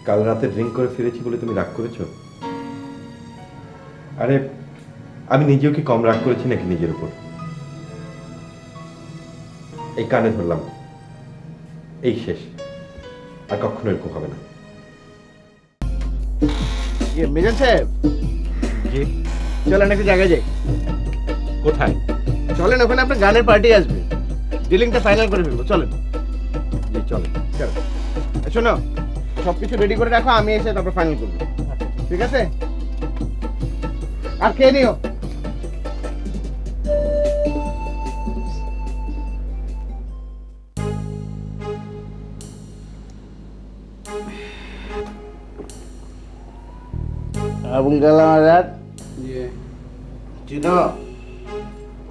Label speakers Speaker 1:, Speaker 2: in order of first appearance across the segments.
Speaker 1: কাল রাতে ড্রিঙ্ক করে ফিরেছি বলে তুমি রাগ করেছো? আরে আমি নিজেও কি কম রাগ করেছি নাকি নিজের উপর? এই কানে ধরলাম, এই শেষ, আর কখনো এরকম হবে না।
Speaker 2: মিজান সাহেব,
Speaker 1: জি।
Speaker 2: চলেন একটা জায়গায় যাই।
Speaker 1: কোথায়?
Speaker 2: চলেন, ওখানে আপনার গানের পার্টি আসবে, ডিলিংটা ফাইনাল করে ফেলবো। চলেন।
Speaker 1: জি চলে।
Speaker 2: চলো, শোনো, সবকিছু রেডি করে রাখো, আমি এসে তারপর ফাইনাল করবো। ঠিক আছে? আর খেয়ে নিও। আবুল কালাম আজাদ, চিনো?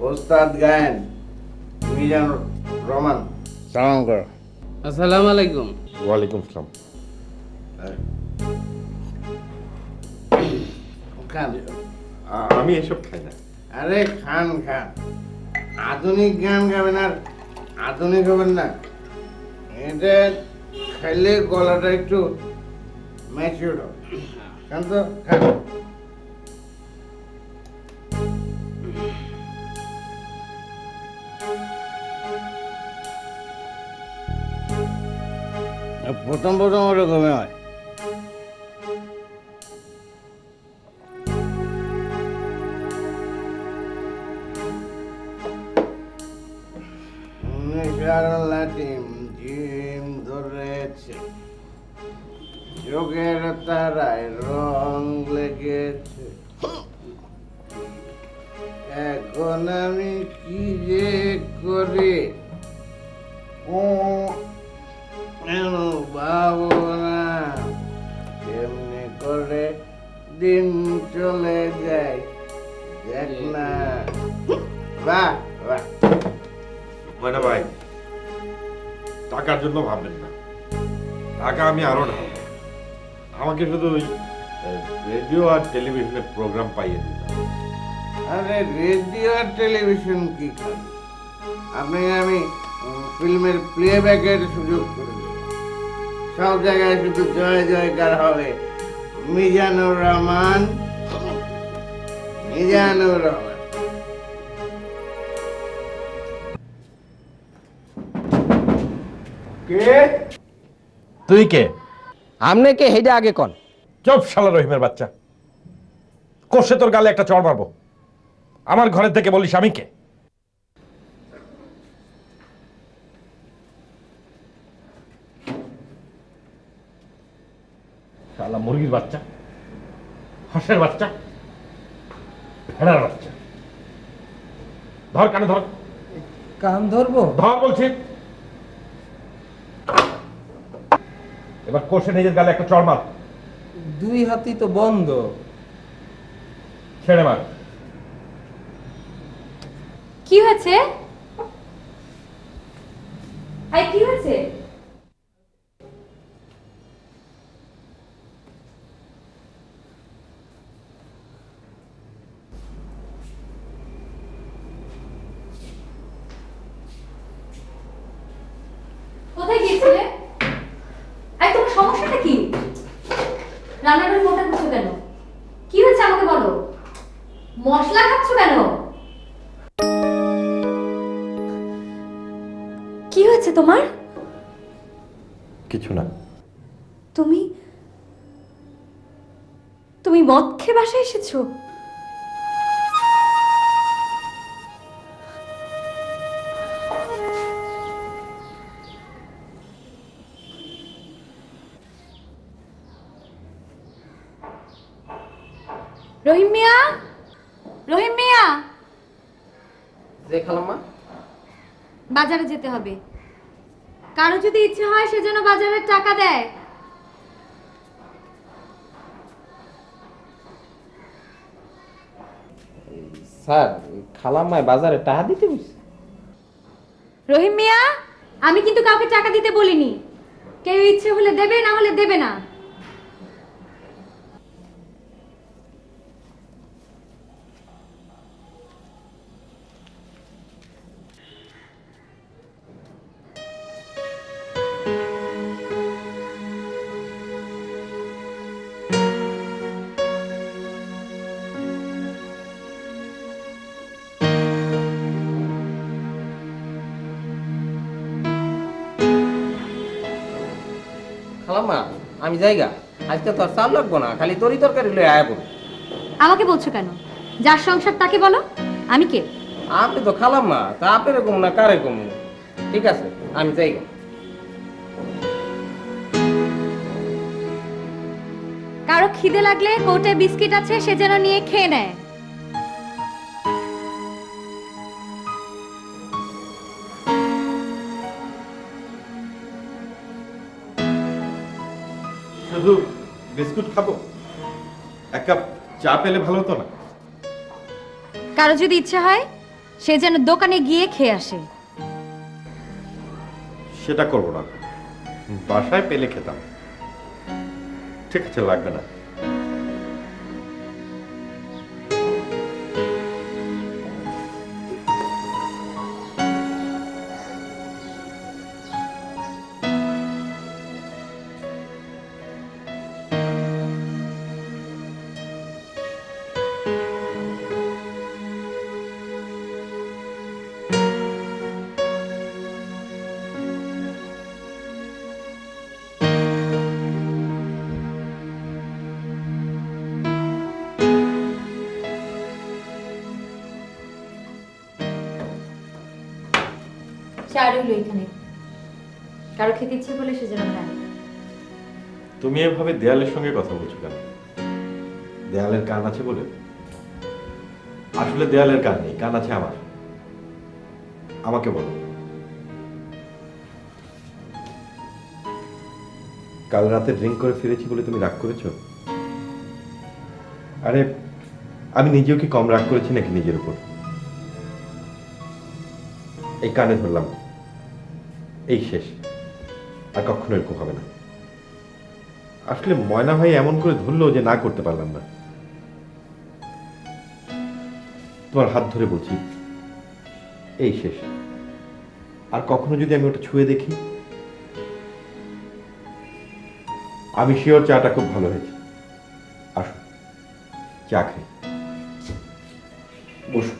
Speaker 2: ওস্তাদ গায়েন মিজান রহমান। সালাম করো।
Speaker 3: আসসালামু আলাইকুম।
Speaker 1: ওয়ালাইকুম আসসালাম।
Speaker 2: খান।
Speaker 1: আমি এসব খাই না।
Speaker 2: আরে খান খান, আধুনিক গান গাবেন আর আধুনিক হবেন না। এটা খাইলে গলাটা একটু ম্যাচিউর হবে। খান তো, খান। প্রথম প্রথম ওরকমই হয়। লাটিম জিম ধরেছে, যোগের তারায় রং লেগেছে। এখন আমি কি যে করি ভাবনা, কেমনে করে দিন চলে যায় দেখ না। বাহ বাহ।
Speaker 1: ময়না ভাই, টাকার জন্য ভাববেন না, টাকা আমি আরো ঢালব। আমাকে শুধু ওই রেডিও আর টেলিভিশনের প্রোগ্রাম পাইয়ে দিতে হবে।
Speaker 2: আরে রেডিও আর টেলিভিশন কি খান, আপনাকে আমি ফিল্মের প্লেব্যাকের সুযোগ করে দেব। সব জায়গায় শুধু জয় জয়কার হবে, মিজানুর রহমান, মিজানুর রহমান। কে?
Speaker 1: তুই কে?
Speaker 3: আমনে কে হেডে আগে কন।
Speaker 1: চুপ শালা রহিমের বাচ্চা, কষে তোর গালে একটা চড় মারবো। আমার ঘরের থেকে বলিস আমি কে? শালা মুরগির বাচ্চা, হাঁসের বাচ্চা, ভেড়ার বাচ্চা। ধর কানে ধর।
Speaker 3: কান ধরবো?
Speaker 1: ধর বলছি। এবার কষে নিজের গালে একটা চড় মার।
Speaker 3: দুই হাতই তো বন্ধ।
Speaker 1: ছেড়ে মার।
Speaker 4: কি হয়েছে? আই কি হয়েছে? কোথায় গিয়েছিলে? আই তোমার সমস্যাটা কি? রান্নাঘরে মোটা করছো কেন? কি হয়েছে আমাকে বলো। মশলা খাচ্ছ কেন? কি হয়েছে তোমার?
Speaker 1: কিছু না।
Speaker 4: তুমি তুমি মদ খেয়ে বাসায় এসেছো? রহিম মিয়া, রহিম মিয়া,
Speaker 3: যে খালাম্মা,
Speaker 4: বাজারে যেতে হবে। কারো যদি ইচ্ছে হয় সেজন্য বাজারের টাকা দেয়।
Speaker 3: স্যার খালাম্মায় বাজারে টাকা দিতে বলছে।
Speaker 4: রহিম মিয়া, আমি কিন্তু কাউকে টাকা দিতে বলিনি। কেউ ইচ্ছে হলে দেবে, না হলে দেবে না।
Speaker 3: খালাম্মা আমি জায়গা আজকে তো আর চাল লাগবো না, খালি তরি তরকারি লয়ে আয়া পড়ো।
Speaker 4: আমাকে বলছো কেন? যার সংসার তাকে বলো। আমি কে?
Speaker 3: আপনি তো খালাম্মা, তা আপনার কম না কারে কম? ঠিক আছে আমি জায়গা।
Speaker 4: কারো খিদে লাগলে কোটে বিস্কিট আছে, সে যেন নিয়ে খেয়ে নেয়।
Speaker 1: শুধু বিস্কুট খাবো? এক কাপ চা পেলে ভালো হতো না?
Speaker 4: কারো যদি ইচ্ছে হয় সে যেন দোকানে গিয়ে খেয়ে আসে।
Speaker 1: সেটা করবো না, বাসায় পেলে খেতাম। ঠিক আছে, লাগবে না।
Speaker 4: চা রইলো এখানে, কারো খেতে ইচ্ছে বলে সে যেন নেয়।
Speaker 1: তুমি এভাবে দেয়ালের সঙ্গে কথা বলছো কেন? দেয়ালের কান আছে বলে? আসলে দেয়ালের কান নেই, কান আছে আমার। আমাকে বলো, কাল রাতে ড্রিঙ্ক করে ফিরেছি বলে তুমি রাগ করেছো? আরে আমি নিজেও কি কম রাগ করেছি নাকি নিজের উপর? এই কানে ধরলাম, এই শেষ, আর কখনো এরকম হবে না। আসলে ময়না ভাই এমন করে ধরলো যে না করতে পারলাম না। তোমার হাত ধরে বলছি, এই শেষ। আর কখনো যদি আমি ওটা ছুঁয়ে দেখি, আমি শিওর চাটা খুব ভালো হয়েছে। আসো চা খাই, বসো।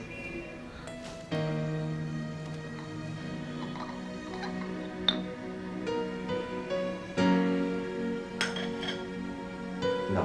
Speaker 1: না